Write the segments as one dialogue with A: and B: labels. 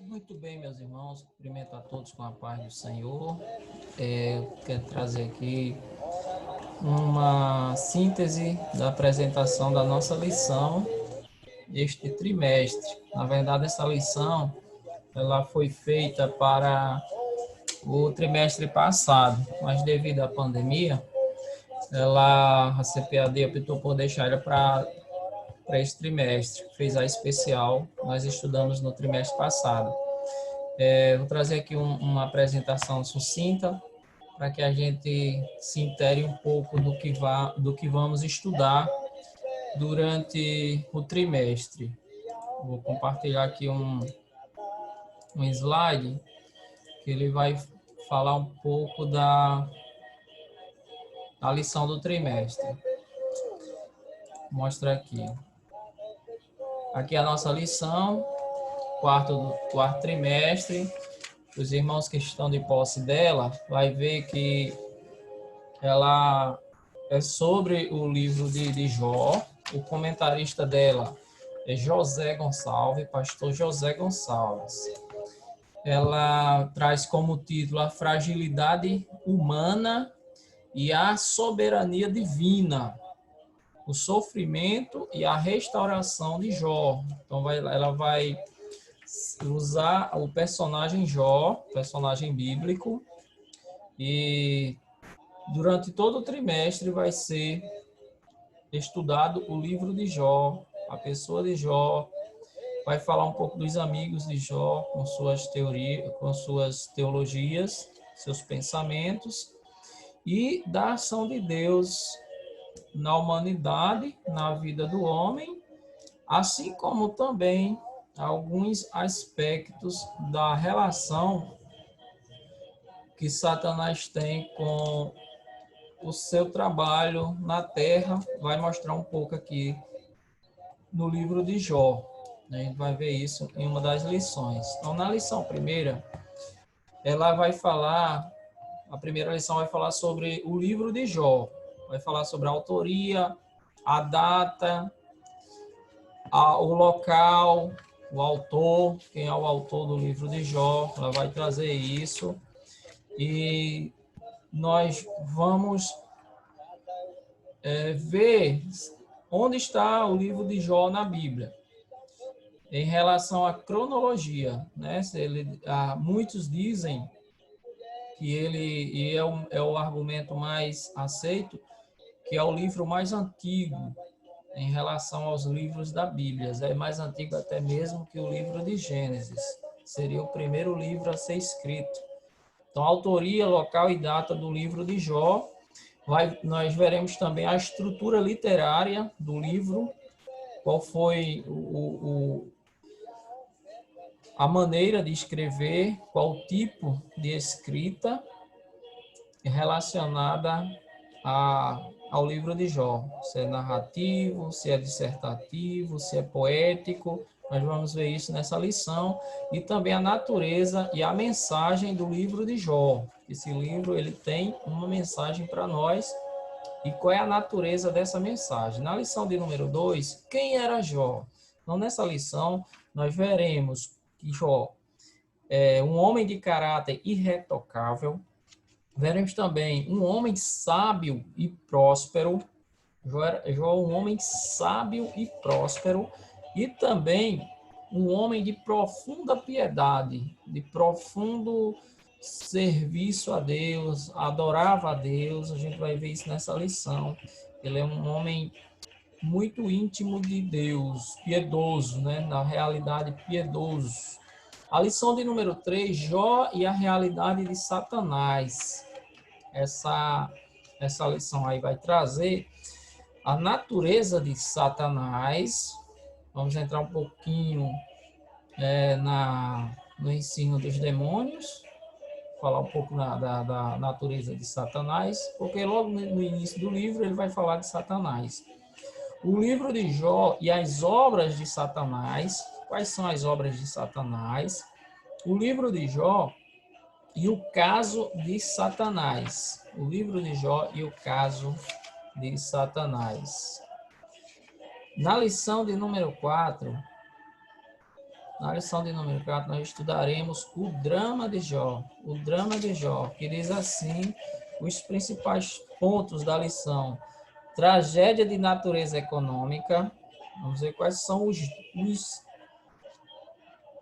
A: Muito bem, meus irmãos, cumprimento a todos com a paz do Senhor. Quero trazer aqui uma síntese da apresentação da nossa lição deste trimestre. Na verdade, essa lição ela foi feita para o trimestre passado, mas devido à pandemia, a CPAD optou por deixar ela para esse trimestre. Fez a especial, nós estudamos no trimestre passado. Vou trazer aqui uma apresentação sucinta para que a gente se intere um pouco do que vamos estudar durante o trimestre. Vou compartilhar aqui um slide que ele vai falar um pouco da lição do trimestre. Mostra aqui. Aqui é a nossa lição, quarto trimestre. Os irmãos que estão de posse dela vai ver que ela é sobre o livro de Jó. O comentarista dela é José Gonçalves, pastor José Gonçalves. Ela traz como título a fragilidade humana e a soberania divina, o sofrimento e a restauração de Jó. Então ela vai usar o personagem Jó, personagem bíblico, e durante todo o trimestre vai ser estudado o livro de Jó, a pessoa de Jó, vai falar um pouco dos amigos de Jó, com suas teorias, com suas teologias, seus pensamentos, e da ação de Deus na humanidade, na vida do homem, assim como também alguns aspectos da relação que Satanás tem com o seu trabalho na Terra, vai mostrar um pouco aqui no livro de Jó. A gente vai ver isso em uma das lições. Então, na lição primeira, ela vai falar, a primeira lição vai falar sobre o livro de Jó. Vai falar sobre a autoria, a data, o local, o autor, quem é o autor do livro de Jó. Ela vai trazer isso. E nós vamos ver onde está o livro de Jó na Bíblia. Em relação à cronologia, né? Muitos dizem que ele é o argumento mais aceito, que é o livro mais antigo em relação aos livros da Bíblia. É mais antigo até mesmo que o livro de Gênesis. Seria o primeiro livro a ser escrito. Então, autoria, local e data do livro de Jó. Nós veremos também a estrutura literária do livro, qual foi a maneira de escrever, qual o tipo de escrita relacionada ao livro de Jó. Se é narrativo, se é dissertativo, se é poético. Nós vamos ver isso nessa lição. E também a natureza e a mensagem do livro de Jó. Esse livro ele tem uma mensagem para nós. E qual é a natureza dessa mensagem? Na lição de número 2, quem era Jó? Então, nessa lição, nós veremos que Jó é um homem de caráter irretocável. Veremos também um homem sábio e próspero. Jó é um homem sábio e próspero. E também um homem de profunda piedade, de profundo serviço a Deus, adorava a Deus. A gente vai ver isso nessa lição. Ele é um homem muito íntimo de Deus, piedoso, né? Na realidade, piedoso. A lição de número 3, Jó e a realidade de Satanás. Essa lição aí vai trazer a natureza de Satanás. Vamos entrar um pouquinho no ensino dos demônios, falar um pouco da natureza de Satanás, porque logo no início do livro ele vai falar de Satanás. O livro de Jó e as obras de Satanás. Quais são as obras de Satanás? O livro de Jó e o caso de Satanás. O livro de Jó e o caso de Satanás. Na lição de número 4, Na lição de número 4, nós estudaremos o drama de Jó. O drama de Jó, que diz assim, os principais pontos da lição. Tragédia de natureza econômica. Vamos ver quais são os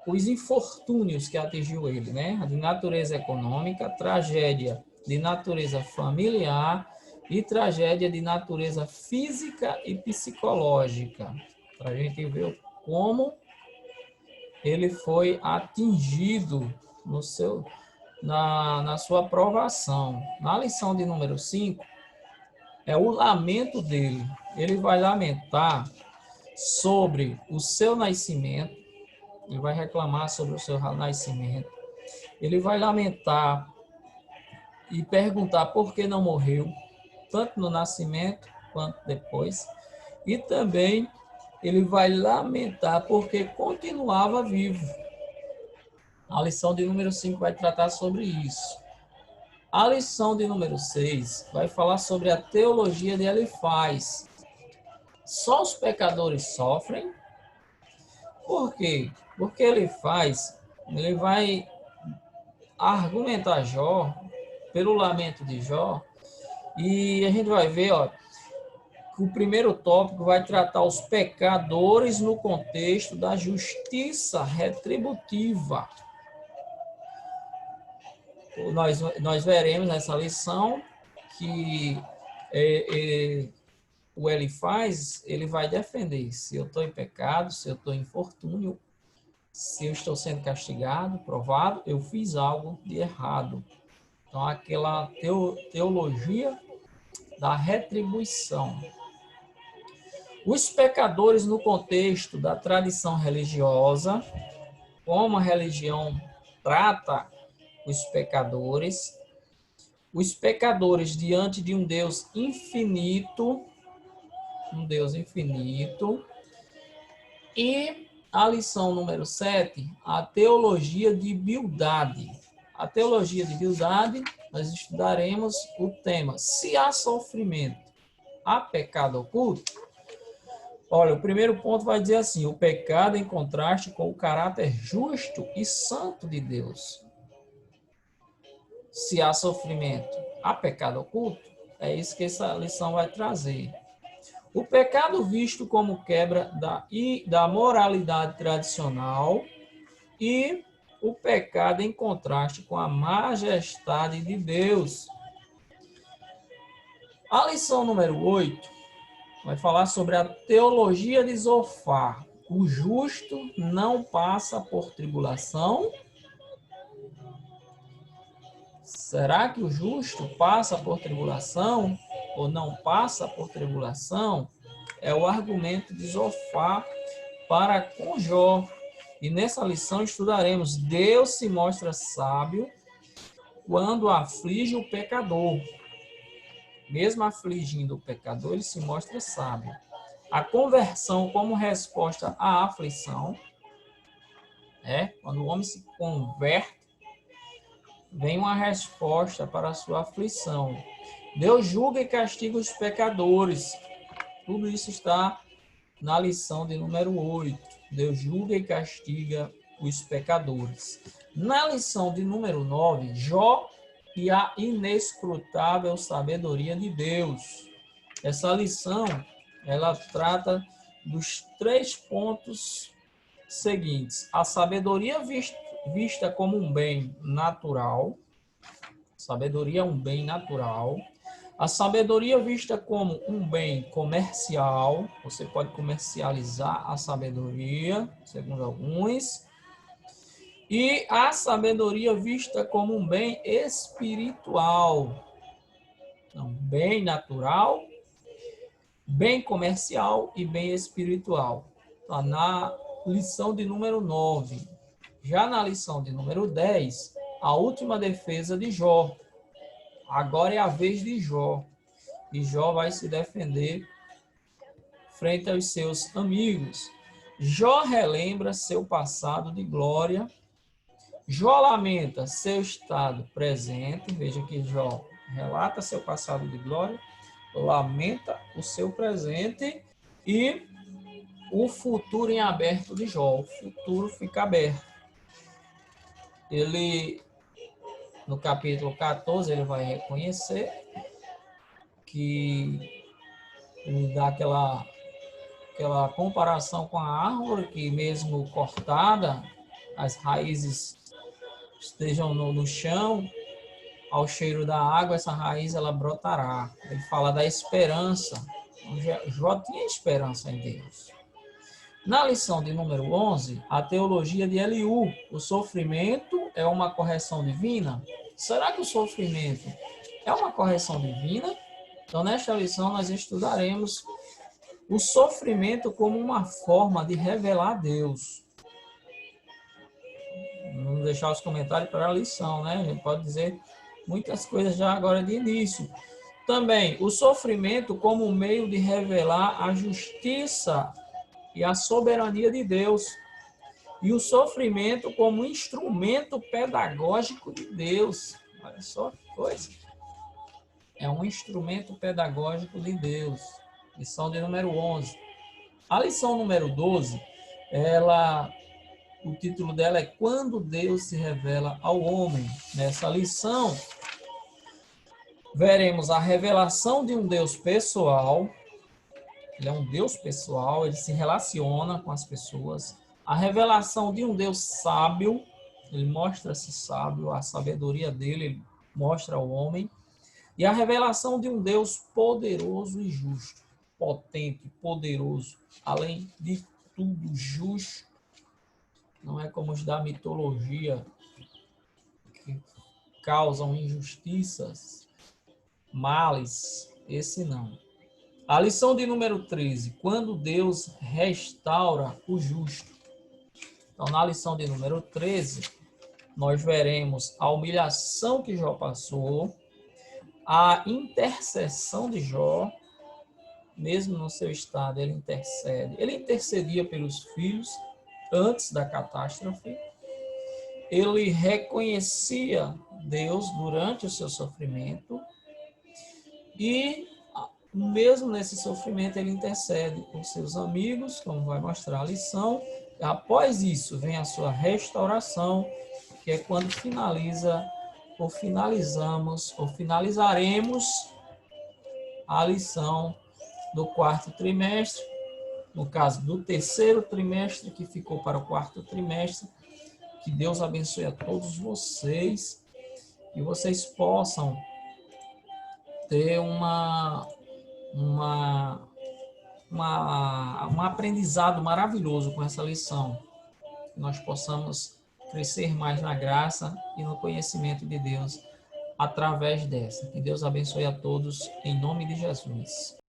A: infortúnios que atingiu ele, né? De natureza econômica, tragédia de natureza familiar e tragédia de natureza física e psicológica. Para a gente ver como ele foi atingido na sua provação. Na lição de número 5, é o lamento dele. Ele vai lamentar sobre o seu nascimento, ele vai reclamar sobre o seu nascimento, ele vai lamentar e perguntar por que não morreu, tanto no nascimento quanto depois, e também ele vai lamentar porque continuava vivo. A lição de número 5 vai tratar sobre isso. A lição de número 6 vai falar sobre a teologia de Elifaz. Só os pecadores sofrem. Por quê? Porque ele vai argumentar Jó, pelo lamento de Jó, e a gente vai ver, ó, que o primeiro tópico vai tratar os pecadores no contexto da justiça retributiva. Nós veremos nessa lição que o Elifaz, ele vai defender se eu estou em pecado, se eu estou em infortúnio, se eu estou sendo castigado, provado, eu fiz algo de errado. Então, aquela teologia da retribuição. Os pecadores no contexto da tradição religiosa, como a religião trata os pecadores diante de um Deus infinito, e a lição número 7, a teologia de Bildade. A teologia de Bildade, nós estudaremos o tema, se há sofrimento, há pecado oculto? Olha, o primeiro ponto vai dizer assim, o pecado em contraste com o caráter justo e santo de Deus. Se há sofrimento, há pecado oculto? É isso que essa lição vai trazer. O pecado visto como quebra da moralidade tradicional e o pecado em contraste com a majestade de Deus. A lição número 8 vai falar sobre a teologia de Zofar. O justo não passa por tribulação. Será que o justo passa por tribulação ou não passa por tribulação? É o argumento de Zofar para com Jó. E nessa lição estudaremos: Deus se mostra sábio quando aflige o pecador. Mesmo afligindo o pecador, ele se mostra sábio. A conversão como resposta à aflição, quando o homem se converte, vem uma resposta para a sua aflição. Deus julga e castiga os pecadores. Tudo isso está na lição de número 8. Deus julga e castiga os pecadores. Na lição de número 9, Jó e a inescrutável sabedoria de Deus. Essa lição, ela trata dos 3 pontos seguintes. A sabedoria vista como um bem natural. Sabedoria é um bem natural. A sabedoria vista como um bem comercial. Você pode comercializar a sabedoria, segundo alguns. E a sabedoria vista como um bem espiritual. Então, bem natural, bem comercial e bem espiritual. Está na lição de número 9. Já na lição de número 10, a última defesa de Jó. Agora é a vez de Jó. E Jó vai se defender frente aos seus amigos. Jó relembra seu passado de glória. Jó lamenta seu estado presente. Veja que Jó relata seu passado de glória, lamenta o seu presente e o futuro em aberto de Jó. O futuro fica aberto. Ele, no capítulo 14, ele vai reconhecer que ele dá aquela comparação com a árvore, que mesmo cortada, as raízes estejam no chão, ao cheiro da água, essa raiz ela brotará. Ele fala da esperança. Jó tinha esperança em Deus. Na lição de número 11, a teologia de Eliú, o sofrimento é uma correção divina? Será que o sofrimento é uma correção divina? Então, nesta lição, nós estudaremos o sofrimento como uma forma de revelar Deus. Vamos deixar os comentários para a lição, né? A gente pode dizer muitas coisas já agora de início. Também, o sofrimento como meio de revelar a justiça e a soberania de Deus. E o sofrimento como instrumento pedagógico de Deus. Olha só que coisa. É um instrumento pedagógico de Deus. Lição de número 11. A lição número 12, o título dela é Quando Deus se revela ao homem. Nessa lição, veremos a revelação de um Deus pessoal. Ele é um Deus pessoal, ele se relaciona com as pessoas. A revelação de um Deus sábio, ele mostra-se sábio, a sabedoria dele ele mostra ao homem. E a revelação de um Deus poderoso e justo, potente, poderoso, além de tudo justo. Não é como os da mitologia, que causam injustiças, males. Esse não. A lição de número 13, quando Deus restaura o justo. Então, na lição de número 13, nós veremos a humilhação que Jó passou, a intercessão de Jó, mesmo no seu estado, ele intercede. Ele intercedia pelos filhos antes da catástrofe. Ele reconhecia Deus durante o seu sofrimento e mesmo nesse sofrimento, ele intercede por seus amigos, como vai mostrar a lição. Após isso, vem a sua restauração, que é quando finalizaremos a lição do quarto trimestre, no caso do terceiro trimestre, que ficou para o quarto trimestre. Que Deus abençoe a todos vocês e vocês possam ter um aprendizado maravilhoso com essa lição. Que nós possamos crescer mais na graça e no conhecimento de Deus através dessa. Que Deus abençoe a todos em nome de Jesus.